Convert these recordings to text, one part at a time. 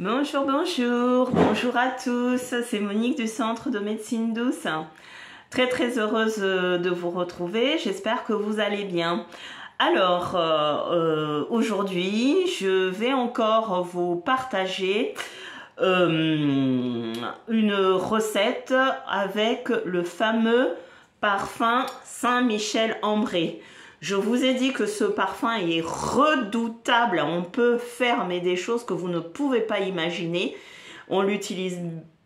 Bonjour, bonjour, bonjour à tous, c'est Monique du Centre de Médecine Douce. Très heureuse de vous retrouver, j'espère que vous allez bien. Alors, aujourd'hui, je vais encore vous partager une recette avec le fameux parfum Saint-Michel-Ambré. Je vous ai dit que ce parfum est redoutable. On peut faire des choses que vous ne pouvez pas imaginer. On l'utilise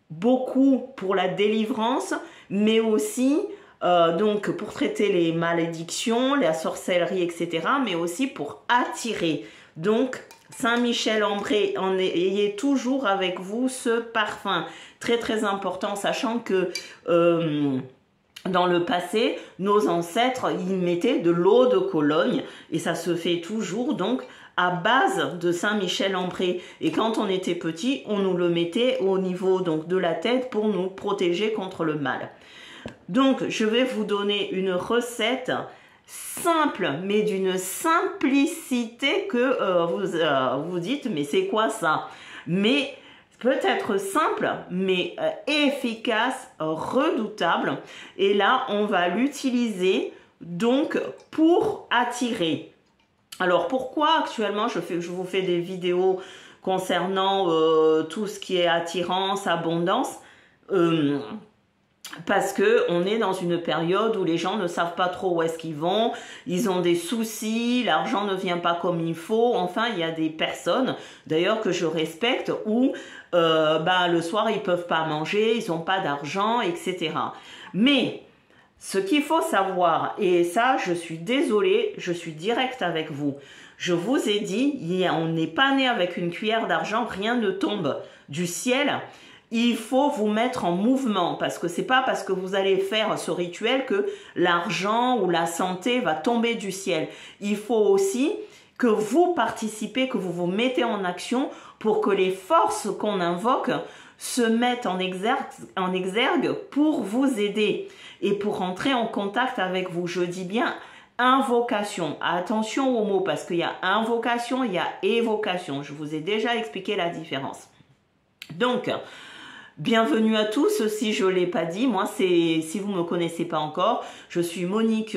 beaucoup pour la délivrance, mais aussi donc pour traiter les malédictions, la sorcellerie, etc. Mais aussi pour attirer. Donc, Saint-Michel-Ambré, ayez toujours avec vous ce parfum. Très important, sachant que dans le passé, nos ancêtres, ils mettaient de l'eau de Cologne et ça se fait toujours donc à base de Saint-Michel-Ambré. Et quand on était petit, on nous le mettait au niveau donc de la tête pour nous protéger contre le mal. Donc, je vais vous donner une recette simple, mais d'une simplicité que vous dites, mais c'est quoi ça? Mais peut-être simple, mais efficace, redoutable. Et là, on va l'utiliser donc pour attirer. Alors, pourquoi actuellement je vous fais des vidéos concernant tout ce qui est attirance, abondance parce que on est dans une période où les gens ne savent pas trop où est-ce qu'ils vont, ils ont des soucis, l'argent ne vient pas comme il faut. Enfin, il y a des personnes, d'ailleurs que je respecte, où le soir ils peuvent pas manger, ils n'ont pas d'argent, etc. Mais ce qu'il faut savoir, et ça je suis désolée, je suis directe avec vous, je vous ai dit, on n'est pas né avec une cuillère d'argent, rien ne tombe du ciel. Il faut vous mettre en mouvement parce que c'est pas parce que vous allez faire ce rituel que l'argent ou la santé va tomber du ciel. Il faut aussi que vous participez, que vous vous mettez en action pour que les forces qu'on invoque se mettent en exergue pour vous aider et pour entrer en contact avec vous. Je dis bien invocation. Attention aux mots parce qu'il y a invocation, il y a évocation. Je vous ai déjà expliqué la différence. Donc, bienvenue à tous, si je ne l'ai pas dit, moi si vous ne me connaissez pas encore, je suis Monique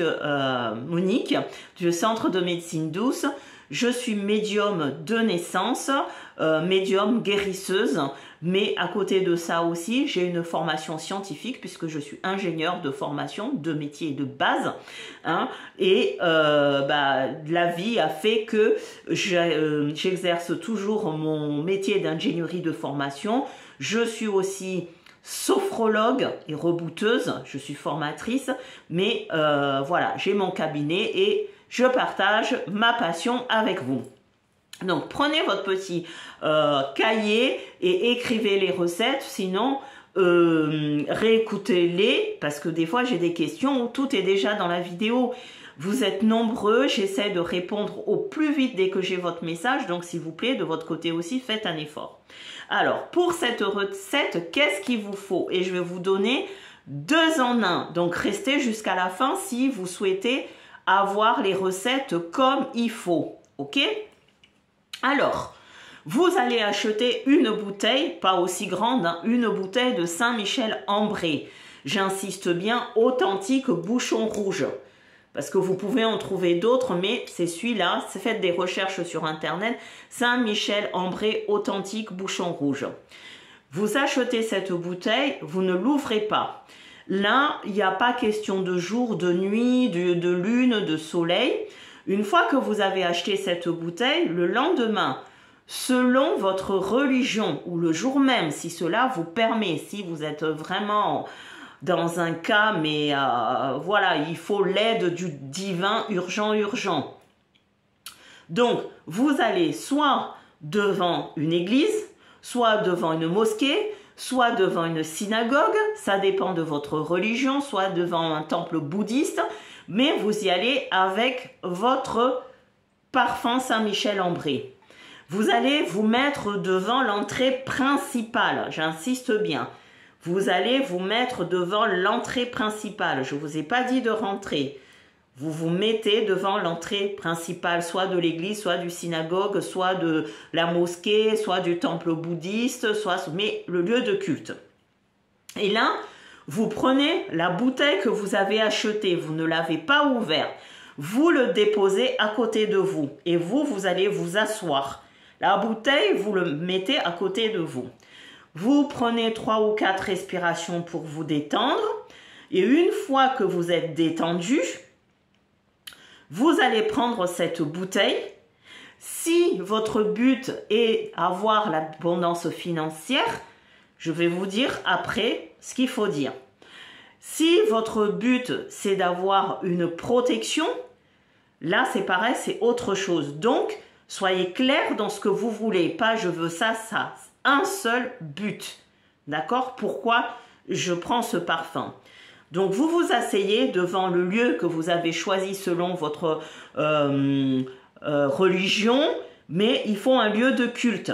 du Centre de Médecine Douce. Je suis médium de naissance, médium guérisseuse, mais à côté de ça aussi, j'ai une formation scientifique puisque je suis ingénieure de formation, de métier de base. Hein, et la vie a fait que j'exerce toujours mon métier d'ingénierie de formation. Je suis aussi sophrologue et rebouteuse, je suis formatrice, mais voilà, j'ai mon cabinet et je partage ma passion avec vous. Donc, prenez votre petit cahier et écrivez les recettes, sinon réécoutez-les, parce que des fois j'ai des questions où tout est déjà dans la vidéo. Vous êtes nombreux, j'essaie de répondre au plus vite dès que j'ai votre message, donc s'il vous plaît, de votre côté aussi, faites un effort. Alors, pour cette recette, qu'est-ce qu'il vous faut? Et je vais vous donner 2 en 1, donc restez jusqu'à la fin si vous souhaitez avoir les recettes comme il faut, ok? Alors, vous allez acheter une bouteille, pas aussi grande, hein, une bouteille de Saint-Michel-Ambré. J'insiste bien, authentique bouchon rouge. Parce que vous pouvez en trouver d'autres, mais c'est celui-là. Faites des recherches sur Internet. Saint-Michel-Ambré authentique bouchon rouge. Vous achetez cette bouteille, vous ne l'ouvrez pas. Là, il n'y a pas question de jour, de nuit, de lune, de soleil. Une fois que vous avez acheté cette bouteille, le lendemain, selon votre religion, ou le jour même, si cela vous permet, si vous êtes vraiment dans un cas, mais voilà, il faut l'aide du divin urgent. Donc, vous allez soit devant une église, soit devant une mosquée, soit devant une synagogue, ça dépend de votre religion, soit devant un temple bouddhiste, mais vous y allez avec votre parfum Saint-Michel-Ambré. Vous allez vous mettre devant l'entrée principale, j'insiste bien. Vous allez vous mettre devant l'entrée principale. Je ne vous ai pas dit de rentrer. vous vous mettez devant l'entrée principale, soit de l'église, soit du synagogue, soit de la mosquée, soit du temple bouddhiste, mais le lieu de culte. Et là, vous prenez la bouteille que vous avez achetée, vous ne l'avez pas ouverte, vous le déposez à côté de vous et vous allez vous asseoir. La bouteille, vous le mettez à côté de vous. Vous prenez 3 ou 4 respirations pour vous détendre et une fois que vous êtes détendu, vous allez prendre cette bouteille. Si votre but est avoir l'abondance financière, je vais vous dire après ce qu'il faut dire. Si votre but c'est d'avoir une protection, là c'est pareil, c'est autre chose. Donc, soyez clair dans ce que vous voulez. Pas je veux ça, ça. Un seul but. D'accord? Pourquoi je prends ce parfum? Donc, vous vous asseyez devant le lieu que vous avez choisi selon votre religion, mais il faut un lieu de culte.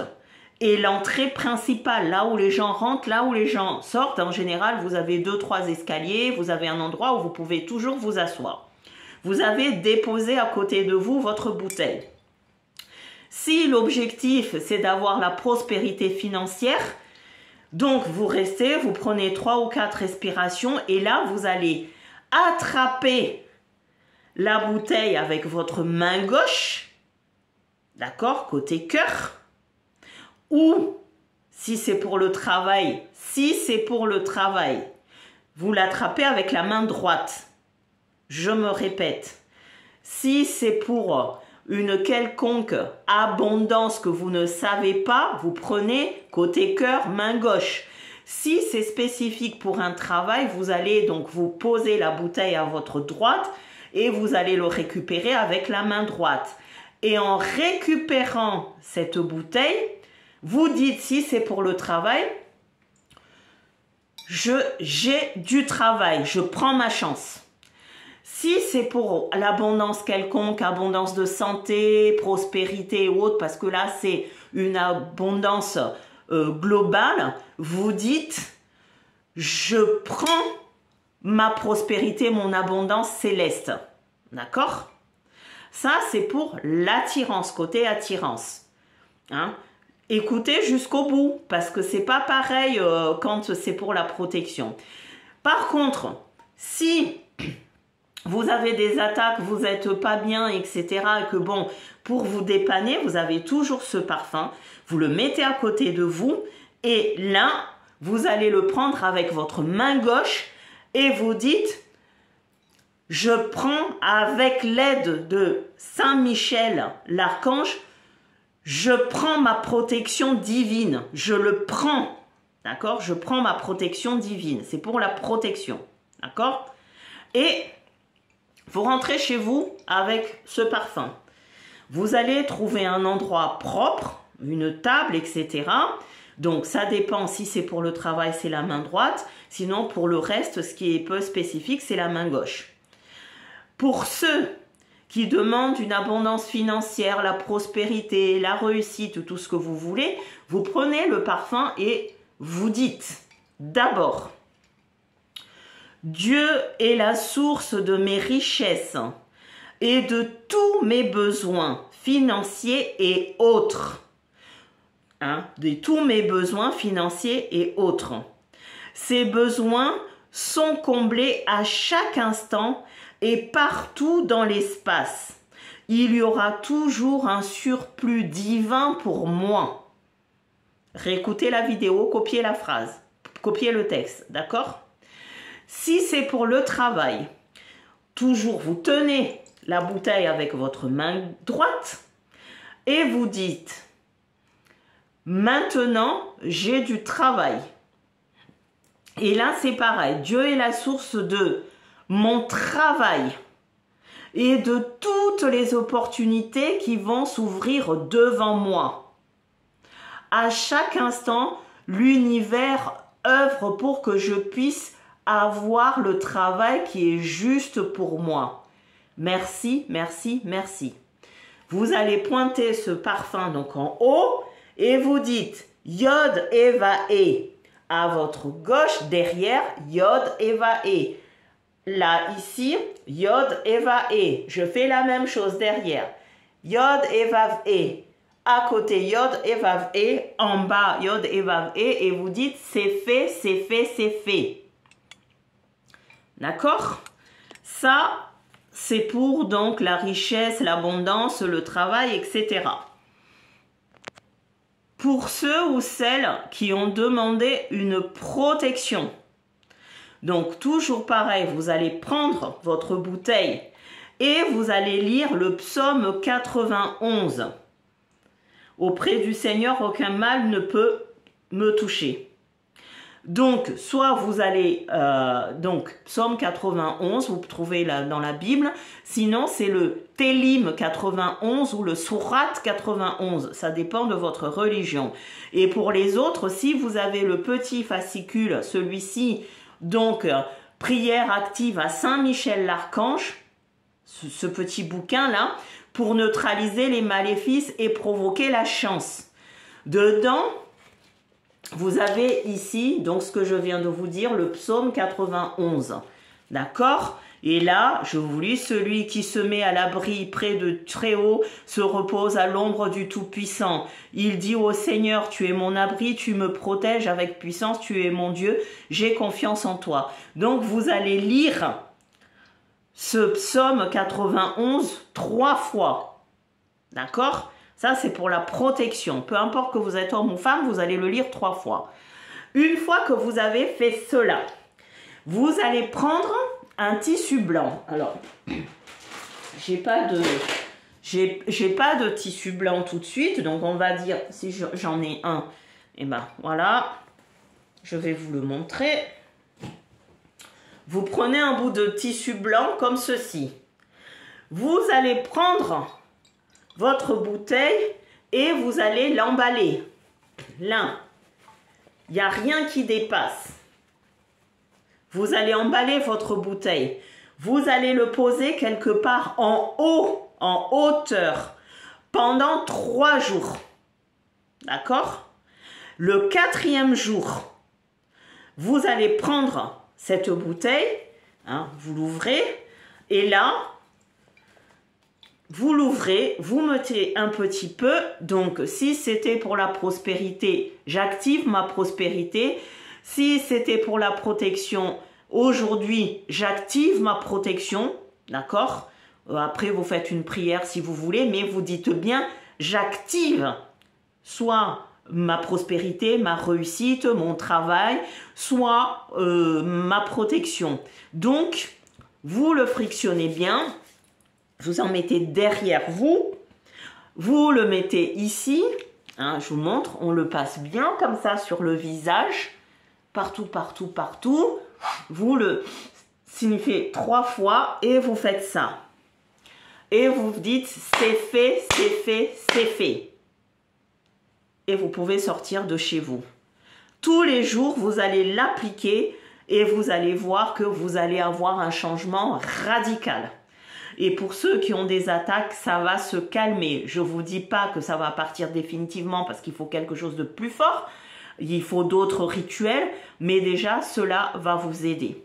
Et l'entrée principale, là où les gens rentrent, là où les gens sortent, en général, vous avez 2-3 escaliers, vous avez un endroit où vous pouvez toujours vous asseoir. Vous avez déposé à côté de vous votre bouteille. Si l'objectif, c'est d'avoir la prospérité financière, donc vous restez, vous prenez 3 ou 4 respirations et là, vous allez attraper la bouteille avec votre main gauche, d'accord, côté cœur, ou si c'est pour le travail, vous l'attrapez avec la main droite. Je me répète, si c'est pour une quelconque abondance que vous ne savez pas, vous prenez côté cœur, main gauche. Si c'est spécifique pour un travail, vous allez donc vous poser la bouteille à votre droite et vous allez le récupérer avec la main droite. Et en récupérant cette bouteille, vous dites si c'est pour le travail, j'ai du travail, je prends ma chance. Si c'est pour l'abondance quelconque, abondance de santé, prospérité ou autre, parce que là c'est une abondance globale, vous dites je prends ma prospérité, mon abondance céleste. D'accord? Ça c'est pour l'attirance, côté attirance. Hein? Écoutez jusqu'au bout, parce que c'est pas pareil quand c'est pour la protection. Par contre, si vous avez des attaques, vous n'êtes pas bien, etc. Et que bon, pour vous dépanner, vous avez toujours ce parfum. Vous le mettez à côté de vous et là, vous allez le prendre avec votre main gauche et vous dites, je prends avec l'aide de Saint Michel, l'archange, je prends ma protection divine. Je le prends. D'accord? Je prends ma protection divine. C'est pour la protection. D'accord? Et vous rentrez chez vous avec ce parfum. Vous allez trouver un endroit propre, une table, etc. Donc, ça dépend. Si c'est pour le travail, c'est la main droite. Sinon, pour le reste, ce qui est peu spécifique, c'est la main gauche. Pour ceux qui demandent une abondance financière, la prospérité, la réussite, tout ce que vous voulez, vous prenez le parfum et vous dites d'abord, Dieu est la source de mes richesses et de tous mes besoins financiers et autres. De tous mes besoins financiers et autres. Ces besoins sont comblés à chaque instant et partout dans l'espace. Il y aura toujours un surplus divin pour moi. Réécoutez la vidéo, copiez la phrase, copiez le texte, d'accord? Si c'est pour le travail, toujours vous tenez la bouteille avec votre main droite et vous dites, maintenant j'ai du travail. Et là c'est pareil, Dieu est la source de mon travail et de toutes les opportunités qui vont s'ouvrir devant moi. À chaque instant, l'univers œuvre pour que je puisse avoir le travail qui est juste pour moi. Merci, merci, merci. Vous allez pointer ce parfum donc en haut et vous dites Yod Eva E. À votre gauche, derrière, Yod Eva E. là, ici, Yod et Vav E. Je fais la même chose derrière. Yod et Vav E. À côté, Yod et Vav E. En bas, Yod et Vav E. Et vous dites, c'est fait, c'est fait, c'est fait. D'accord? Ça, c'est pour donc la richesse, l'abondance, le travail, etc. Pour ceux ou celles qui ont demandé une protection. Donc, toujours pareil, vous allez prendre votre bouteille et vous allez lire le psaume 91. Auprès du Seigneur, aucun mal ne peut me toucher. Donc, soit vous allez, donc, psaume 91, vous trouvez là dans la Bible, sinon c'est le Télim 91 ou le Surat 91, ça dépend de votre religion. Et pour les autres, si vous avez le petit fascicule, celui-ci, donc, prière active à Saint-Michel l'Archange, ce petit bouquin-là, pour neutraliser les maléfices et provoquer la chance. Dedans, vous avez ici, donc ce que je viens de vous dire, le psaume 91. D'accord? Et là, je vous lis, celui qui se met à l'abri près de Très-Haut se repose à l'ombre du Tout-Puissant. Il dit au Seigneur, tu es mon abri, tu me protèges avec puissance, tu es mon Dieu, j'ai confiance en toi. Donc vous allez lire ce psaume 91 3 fois. D'accord? Ça, c'est pour la protection. Peu importe que vous êtes homme ou femme, vous allez le lire 3 fois. Une fois que vous avez fait cela, vous allez prendre un tissu blanc. Alors, j'ai pas de tissu blanc tout de suite, donc on va dire, si j'en ai un, et ben voilà, je vais vous le montrer. Vous prenez un bout de tissu blanc comme ceci. Vous allez prendre votre bouteille et vous allez l'emballer. Là, il n'y a rien qui dépasse. Vous allez emballer votre bouteille. Vous allez le poser quelque part en haut, en hauteur, pendant 3 jours. D'accord? Le 4e jour, vous allez prendre cette bouteille, hein, vous l'ouvrez, et là, vous l'ouvrez, vous mettez un petit peu. Donc, si c'était pour la prospérité, j'active ma prospérité. Si c'était pour la protection, aujourd'hui, j'active ma protection. D'accord? Après, vous faites une prière si vous voulez, mais vous dites bien, j'active soit ma prospérité, ma réussite, mon travail, soit ma protection. Donc, vous le frictionnez bien. Vous en mettez derrière vous. Vous le mettez ici. Hein, je vous montre. On le passe bien comme ça sur le visage. Partout, partout, partout. Vous le signifiez 3 fois et vous faites ça. Et vous vous dites, c'est fait, c'est fait, c'est fait. Et vous pouvez sortir de chez vous. Tous les jours, vous allez l'appliquer et vous allez voir que vous allez avoir un changement radical. Et pour ceux qui ont des attaques, ça va se calmer. Je ne vous dis pas que ça va partir définitivement parce qu'il faut quelque chose de plus fort. Il faut d'autres rituels, mais déjà, cela va vous aider.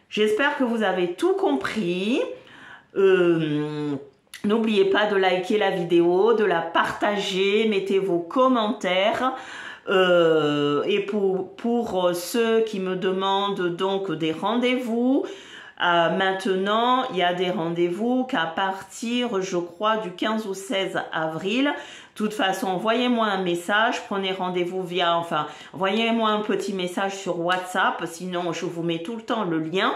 J'espère que vous avez tout compris. N'oubliez pas de liker la vidéo, de la partager, mettez vos commentaires. Et pour ceux qui me demandent donc des rendez-vous, maintenant, il y a des rendez-vous qu'à partir, je crois, du 15 ou 16 avril. De toute façon, envoyez-moi un message, prenez rendez-vous envoyez-moi un petit message sur WhatsApp, sinon je vous mets tout le temps le lien.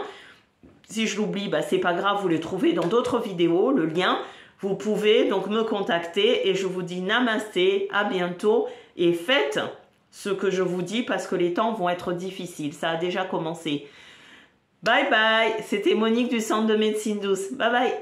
Si je l'oublie, bah, c'est pas grave, vous les trouvez dans d'autres vidéos, le lien. Vous pouvez donc me contacter et je vous dis namasté, à bientôt et faites ce que je vous dis parce que les temps vont être difficiles. Ça a déjà commencé. Bye bye, c'était Monique du Centre de Médecine Douce. Bye bye.